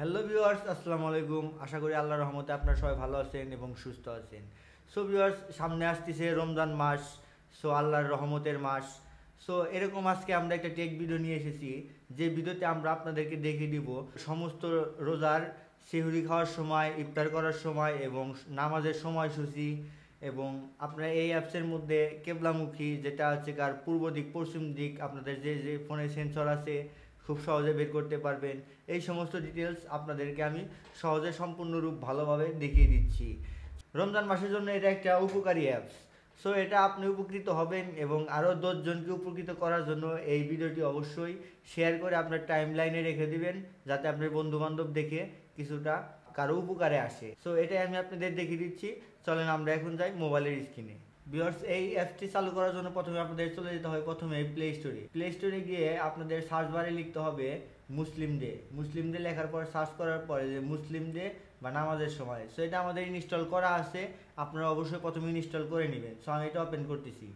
Hello viewers, আসসালামু আলাইকুম। আশা করি আল্লাহর রহমতে আপনারা সবাই ভালো আছেন এবং সুস্থ আছেন। সো ভিউয়ার্স, সামনে আসতেছে রমজান মাস, সো আল্লাহর রহমতের মাস। সো এরকম আজকে আমরা একটা টেক ভিডিও নিয়ে এসেছি, যে ভিডিওতে আমরা আপনাদেরকে দেখিয়ে দিব সমস্ত রোজার সেহরি খাওয়ার সময়, ইফতার করার সময় এবং নামাজের সময়সূচি। এবং আপনারা এই অ্যাপসের মধ্যে কেবলামুখী, যেটা হচ্ছে কার পূর্ব দিক পশ্চিম দিক, আপনাদের যে যে ফোনে সেন্সর আছে খুব সহজে বের করতে পারবেন। এই সমস্ত ডিটেলস আপনাদেরকে আমি সহজে সম্পূর্ণরূপ ভালোভাবে দেখিয়ে দিচ্ছি। রমজান মাসের জন্য এটা একটা উপকারী অ্যাপস। সো এটা আপনি উপকৃত হবেন এবং আরও 10 জনকে উপকৃত করার জন্য এই ভিডিওটি অবশ্যই শেয়ার করে আপনার টাইম লাইনে রেখে দিবেন, যাতে আপনার বন্ধুবান্ধব দেখে কিছুটা কারো উপকারে আসে। সো এটাই আমি আপনাদের দেখিয়ে দিচ্ছি। চলেন আমরা এখন যাই মোবাইলের স্ক্রিনে। ভিউয়ার্স, এই অ্যাপটি চালু করার জন্য প্রথমে আপনাদের চলে যেতে হবে প্রথমে প্লে স্টোরে গিয়ে আপনাদের সার্চ বারে লিখতে হবে মুসলিম ডে লেখার পর সার্চ করার পরে যে মুসলিম ডে বা নামাজের সময়, সো এটা আমাদের ইনস্টল করা আছে। আপনারা অবশ্যই প্রথমে ইনস্টল করে নেবেন। সো আমি এটা ওপেন করতেছি।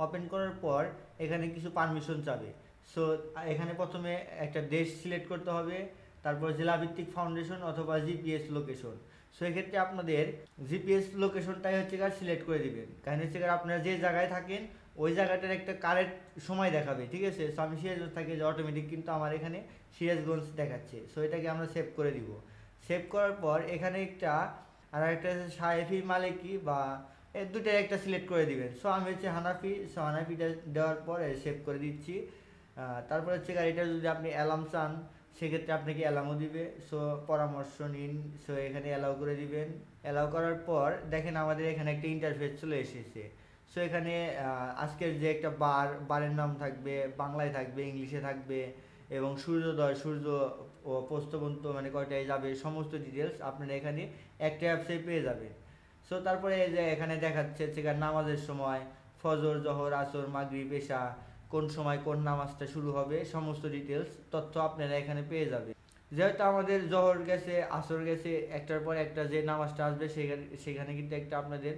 ওপেন করার পর এখানে কিছু পারমিশন চাবে। সো এখানে প্রথমে একটা দেশ সিলেক্ট করতে হবে, তারপর জেলাভিত্তিক ফাউন্ডেশন অথবা জিপিএস লোকেশন। সো এক্ষেত্রে আপনাদের জিপিএস লোকেশনটাই হচ্ছে সিলেক্ট করে দিবেন, কারণ হচ্ছে আপনারা যে জায়গায় থাকেন ওই জায়গাটার একটা কারেক্ট সময় দেখাবে। ঠিক আছে, সো আমি সিরাজগঞ্জ থাকি, যে অটোমেটিক কিন্তু আমার এখানে সিরাজগঞ্জ দেখাচ্ছে। সো এটাকে আমরা সেভ করে দিব। সেভ করার পর এখানে একটা আর একটা সাহেফি মালিকি বা এই দুটার একটা সিলেক্ট করে দিবেন। সো আমি হচ্ছে হানাফি, সো হানাফিটা দেওয়ার পরে সেভ করে দিচ্ছি। তারপর হচ্ছে গাড়িটা যদি আপনি অ্যালার্ম চান, সেক্ষেত্রে আপনাকে অ্যালার্মও দিবে। সো পরামর্শ নিন, সো এখানে অ্যালাউ করে দিবেন। অ্যালাউ করার পর দেখেন আমাদের এখানে একটা ইন্টারফেস চলে এসেছে। সো এখানে আজকের যে একটা বারের নাম থাকবে, বাংলায় থাকবে, ইংলিশে থাকবে এবং সূর্য ও পোস্তবন্ত মানে কয়টায় যাবে সমস্ত ডিটেলস আপনারা এখানে একটা অ্যাপসে পেয়ে যাবেন। সো তারপরে এই যে এখানে দেখাচ্ছে সেখানে নামাজের সময়, ফজর, জহর, আসর, মাগরিব, এশা, কোন সময় কোন নামাজটা শুরু হবে সমস্ত ডিটেলস তথ্য আপনারা এখানে পেয়ে যাবেন। যেহেতু আমাদের জহর গেছে, আসর গেছে, একটার পর একটা যে নামাজটা আসবে সেখানে কিন্তু একটা আপনাদের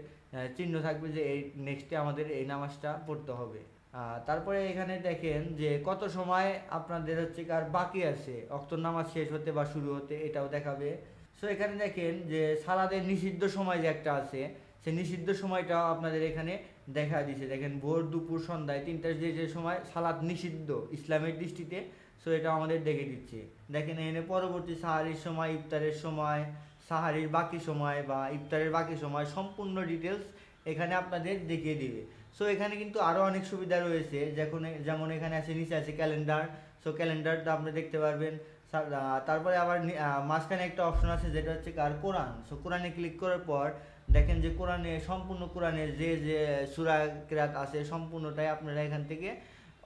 চিহ্ন থাকবে যে এই নেক্সটে আমাদের এই নামাজটা পড়তে হবে। তারপরে এখানে দেখেন যে কত সময় আপনাদের হচ্ছে কার বাকি আছে ওয়াক্তের নামাজ শেষ হতে বা শুরু হতে, এটাও দেখাবে। সো এখানে দেখেন যে সালাদের নিষিদ্ধ সময় যে একটা আছে, সেই নিষিদ্ধ সময়টাও আপনাদের এখানে দেখা দিছে। দেখেন ভোর, দুপুর, সন্ধ্যায় তিনটার যে যে সময় সালাদ নিষিদ্ধ ইসলামের দৃষ্টিতে, সো এটা আমাদের দেখে দিচ্ছে। দেখেন এখানে পরবর্তী সাহারির সময়, ইফতারের সময়, সাহারির বাকি সময় বা ইফতারের বাকি সময় সম্পূর্ণ ডিটেলস এখানে আপনাদের দেখিয়ে দিবে। সো এখানে কিন্তু আরও অনেক সুবিধা রয়েছে, যেমন এখানে আছে নিচে আছে ক্যালেন্ডার। সো ক্যালেন্ডারটা আপনি দেখতে পারবেন। তারপরে আবার মাঝখানে একটা অপশন আছে যেটা হচ্ছে কার কোরআন। সো কোরআনে ক্লিক করার পর দেখেন যে সম্পূর্ণ কোরআনের যে যে সূরা কেরাত আছে সম্পূর্ণটাই আপনারা এখান থেকে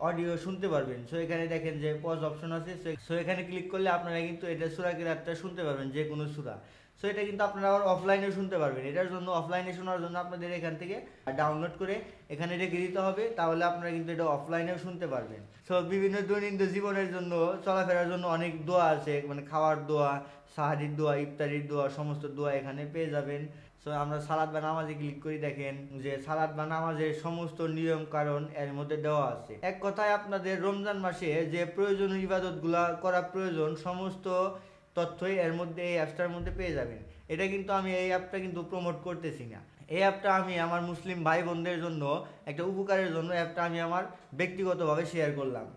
অডিও শুনতে পারবেন। সো এখানে দেখেন যে পজ অপশন আছে। সো এখানে ক্লিক করলে আপনারা কিন্তু এটা সূরা কেরাতটা শুনতে পারবেন, যে কোনো সূরা। সো এটা কিন্তু আপনারা আবার অফলাইনে শুনতে পারবেন। এটার জন্য অফলাইনে শোনার জন্য আপনাদের এখান থেকে ডাউনলোড করে এখানে রেখে দিতে হবে, তাহলে আপনারা কিন্তু এটা অফলাইনেও শুনতে পারবেন। সো বিভিন্ন দৈনন্দিন জীবনের জন্য, চলাফেরার জন্য অনেক দোয়া আছে, মানে খাওয়ার দোয়া, সাহারির দোয়া, ইফতারির দোয়া, সমস্ত দোয়া এখানে পেয়ে যাবেন। সো আমরা সালাদ বা নামাজে ক্লিক করি, দেখেন যে সালাদ বা নামাজের সমস্ত নিয়ম কারণ এর মধ্যে দেওয়া আছে। এক কথায় আপনাদের রমজান মাসে যে প্রয়োজনীয় ইবাদতগুলা করা প্রয়োজন সমস্ত তথ্যই এর মধ্যে, এই অ্যাপসটার মধ্যে পেয়ে যাবেন। এটা কিন্তু আমি এই অ্যাপটা কিন্তু প্রমোট করতেছি না। এই অ্যাপটা আমি আমার মুসলিম ভাই বোনদের জন্য একটা উপকারের জন্য অ্যাপটা আমি আমার ব্যক্তিগতভাবে শেয়ার করলাম।